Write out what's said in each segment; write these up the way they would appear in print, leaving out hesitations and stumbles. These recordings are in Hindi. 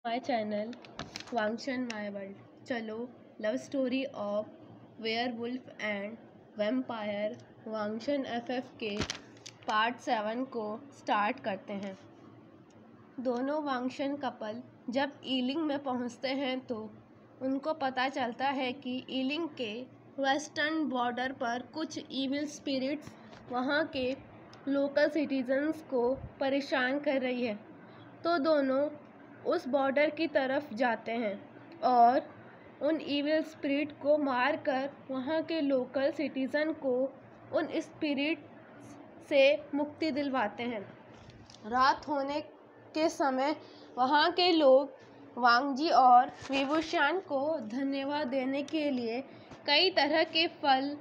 My channel Wangshan my world. चलो love story of werewolf and vampire Wangshan FF के पार्ट 7 को स्टार्ट करते हैं। दोनों वांगशन कपल जब ईलिंग में पहुंचते हैं तो उनको पता चलता है कि ईलिंग के वेस्टर्न बॉर्डर पर कुछ इविल स्पिरिट्स वहां के लोकल सिटीजन्स को परेशान कर रही है। तो दोनों उस बॉर्डर की तरफ जाते हैं और उन इविल स्पिरिट को मारकर वहाँ के लोकल सिटीज़न को उन स्पिरिट से मुक्ति दिलवाते हैं। रात होने के समय वहाँ के लोग वांगजी और विभूषण को धन्यवाद देने के लिए कई तरह के फल,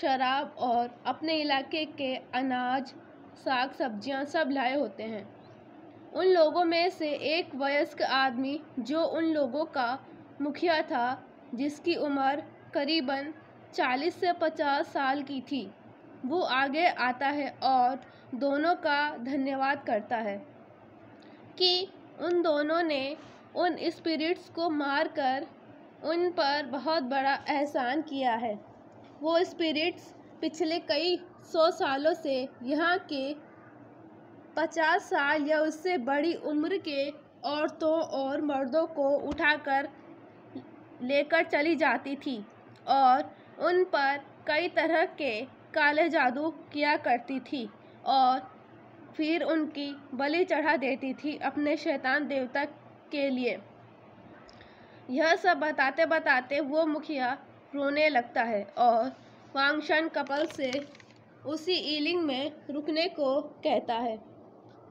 शराब और अपने इलाके के अनाज, साग सब्जियाँ सब लाए होते हैं। उन लोगों में से एक वयस्क आदमी जो उन लोगों का मुखिया था, जिसकी उम्र करीबन 40 से 50 साल की थी, वो आगे आता है और दोनों का धन्यवाद करता है कि उन दोनों ने उन स्पिरिट्स को मारकर उन पर बहुत बड़ा एहसान किया है। वो स्पिरिट्स पिछले कई 100 सालों से यहाँ के 50 साल या उससे बड़ी उम्र के औरतों और मर्दों को उठाकर लेकर चली जाती थी और उन पर कई तरह के काले जादू किया करती थी और फिर उनकी बलि चढ़ा देती थी अपने शैतान देवता के लिए। यह सब बताते बताते वो मुखिया रोने लगता है और वांगशन कपल से उसी ईलिंग में रुकने को कहता है।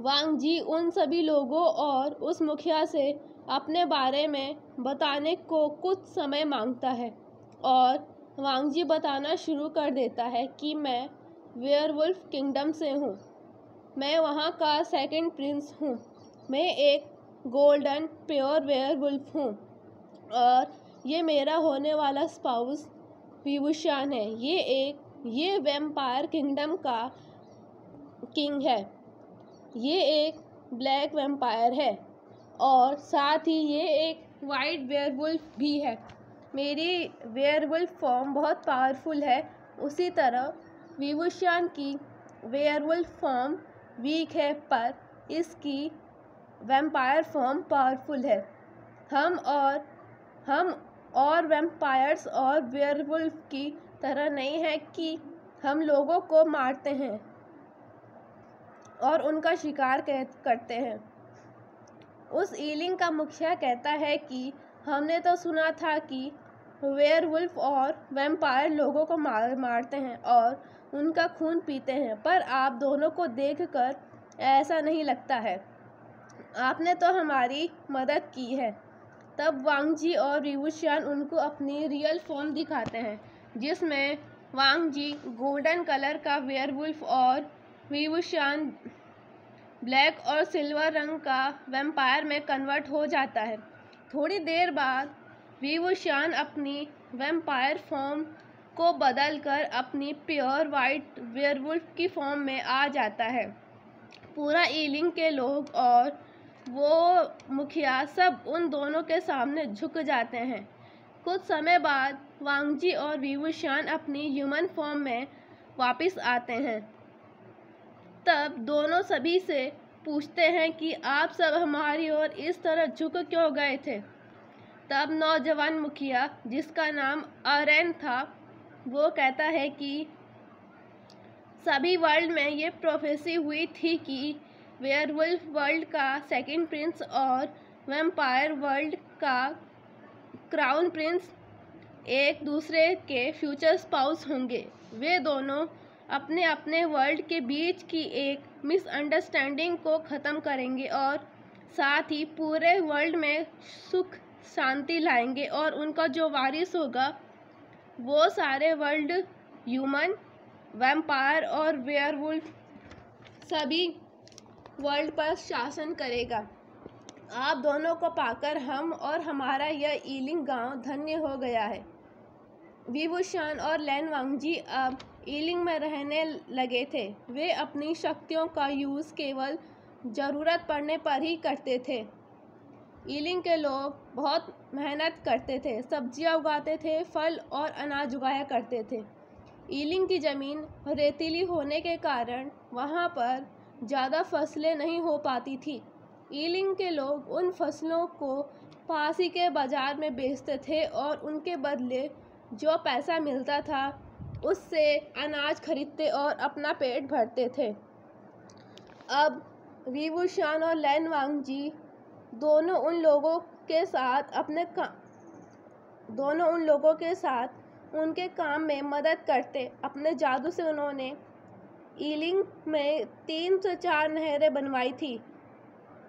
वांगजी उन सभी लोगों और उस मुखिया से अपने बारे में बताने को कुछ समय मांगता है और वांगजी बताना शुरू कर देता है कि मैं वेयरवुल्फ किंगडम से हूँ। मैं वहाँ का सेकंड प्रिंस हूँ। मैं एक गोल्डन प्योर वेयरवुल्फ हूँ और ये मेरा होने वाला स्पाउस विभूषण है। ये वैम्पायर किंगडम का किंग है। ये एक ब्लैक वैम्पायर है और साथ ही ये एक वाइट वेयरवुल्फ भी है। मेरी वेयरवुल्फ फॉर्म बहुत पावरफुल है। उसी तरह विभूषण की वेयरवुल्फ फॉर्म वीक है, पर इसकी वैम्पायर फॉर्म पावरफुल है। हम और वैम्पायर्स और वेयरवुल्फ की तरह नहीं है कि हम लोगों को मारते हैं और उनका शिकार करते हैं। उस ईलिंग का मुखिया कहता है कि हमने तो सुना था कि वेयरवुल्फ और वैम्पायर लोगों को मारते हैं और उनका खून पीते हैं, पर आप दोनों को देखकर ऐसा नहीं लगता है। आपने तो हमारी मदद की है। तब वांगजी और विभूषण उनको अपनी रियल फॉर्म दिखाते हैं, जिसमें वांगजी गोल्डन कलर का वेयरवुल्फ और विभूषण ब्लैक और सिल्वर रंग का वैम्पायर में कन्वर्ट हो जाता है। थोड़ी देर बाद विभूषण अपनी वैम्पायर फॉर्म को बदलकर अपनी प्योर वाइट वेयरवुल्फ की फॉर्म में आ जाता है। पूरा ईलिंग के लोग और वो मुखिया सब उन दोनों के सामने झुक जाते हैं। कुछ समय बाद वांगजी और विभूषण अपनी ह्यूमन फॉर्म में वापस आते हैं। तब दोनों सभी से पूछते हैं कि आप सब हमारी ओर इस तरह झुक क्यों गए थे। तब नौजवान मुखिया, जिसका नाम अरेन था, वो कहता है कि सभी वर्ल्ड में ये प्रोफेसी हुई थी कि वेयरवुल्फ वर्ल्ड का सेकंड प्रिंस और वैम्पायर वर्ल्ड का क्राउन प्रिंस एक दूसरे के फ्यूचर स्पाउस होंगे। वे दोनों अपने अपने वर्ल्ड के बीच की एक मिसअंडरस्टैंडिंग को ख़त्म करेंगे और साथ ही पूरे वर्ल्ड में सुख शांति लाएंगे और उनका जो वारिस होगा वो सारे वर्ल्ड, ह्यूमन, वैम्पायर और वेयरवुल्फ सभी वर्ल्ड पर शासन करेगा। आप दोनों को पाकर हम और हमारा यह ईलिंग गांव धन्य हो गया है। विभूषण और लैन वांगजी अब ईलिंग में रहने लगे थे। वे अपनी शक्तियों का यूज़ केवल ज़रूरत पड़ने पर ही करते थे। ईलिंग के लोग बहुत मेहनत करते थे, सब्जियां उगाते थे, फल और अनाज उगाया करते थे। ईलिंग की ज़मीन रेतीली होने के कारण वहाँ पर ज़्यादा फसलें नहीं हो पाती थी। ईलिंग के लोग उन फसलों को पास ही के बाज़ार में बेचते थे और उनके बदले जो पैसा मिलता था उससे अनाज खरीदते और अपना पेट भरते थे। अब वी वुशान और लैन वांगजी दोनों उन लोगों के साथ उनके काम में मदद करते। अपने जादू से उन्होंने ईलिंग में 3 से 4 नहरें बनवाई थी।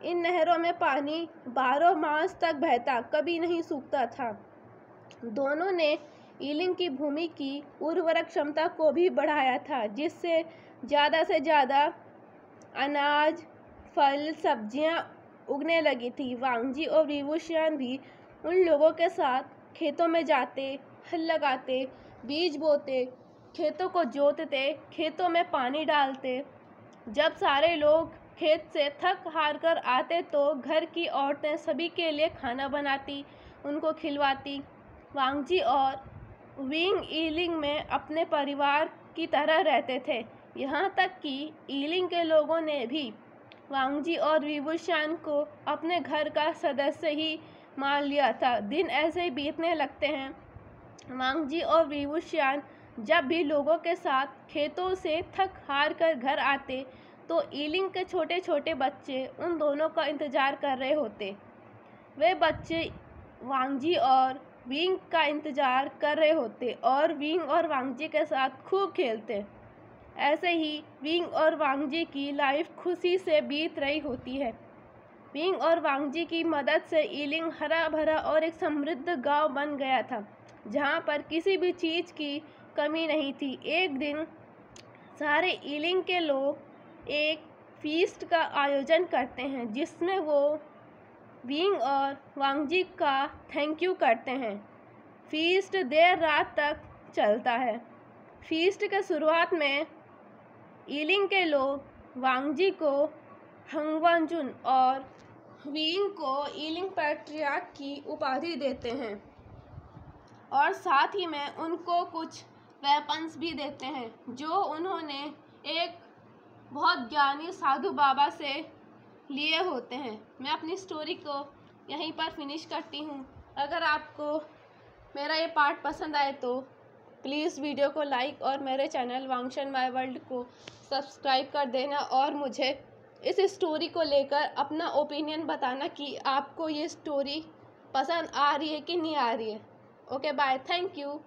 इन नहरों में पानी 12 मास तक बहता, कभी नहीं सूखता था। दोनों ने ईलिंग की भूमि की उर्वरक क्षमता को भी बढ़ाया था, जिससे ज़्यादा से ज़्यादा अनाज, फल, सब्जियां उगने लगी थी। वांगजी और विवुशियान भी उन लोगों के साथ खेतों में जाते, हल लगाते, बीज बोते, खेतों को जोतते, खेतों में पानी डालते। जब सारे लोग खेत से थक हार कर आते तो घर की औरतें सभी के लिए खाना बनाती, उनको खिलवाती। वांगजी और विंग ईलिंग में अपने परिवार की तरह रहते थे। यहाँ तक कि ईलिंग के लोगों ने भी वांगजी और विवुशान को अपने घर का सदस्य ही मान लिया था। दिन ऐसे ही बीतने लगते हैं। वांगजी और विवुशान जब भी लोगों के साथ खेतों से थक हार कर घर आते तो ईलिंग के छोटे छोटे बच्चे उन दोनों का इंतज़ार कर रहे होते। वे बच्चे वांगजी और विंग का इंतज़ार कर रहे होते और विंग और वांगजी के साथ खूब खेलते। ऐसे ही विंग और वांगजी की लाइफ खुशी से बीत रही होती है। विंग और वांगजी की मदद से ईलिंग हरा भरा और एक समृद्ध गांव बन गया था, जहां पर किसी भी चीज़ की कमी नहीं थी। एक दिन सारे ईलिंग के लोग एक फीस्ट का आयोजन करते हैं, जिसमें वो विंग और वांगजी का थैंक यू करते हैं। फीस्ट देर रात तक चलता है। फीस्ट के शुरुआत में ईलिंग के लोग वांगजी को हंगवांजुन और विंग को ईलिंग पैट्रियार्क की उपाधि देते हैं और साथ ही में उनको कुछ वेपन्स भी देते हैं जो उन्होंने एक बहुत ज्ञानी साधु बाबा से लिए होते हैं। मैं अपनी स्टोरी को यहीं पर फिनिश करती हूँ। अगर आपको मेरा ये पार्ट पसंद आए तो प्लीज़ वीडियो को लाइक और मेरे चैनल वांगशन माय वर्ल्ड को सब्सक्राइब कर देना और मुझे इस स्टोरी को लेकर अपना ओपिनियन बताना कि आपको ये स्टोरी पसंद आ रही है कि नहीं आ रही है। Okay bye, thank you.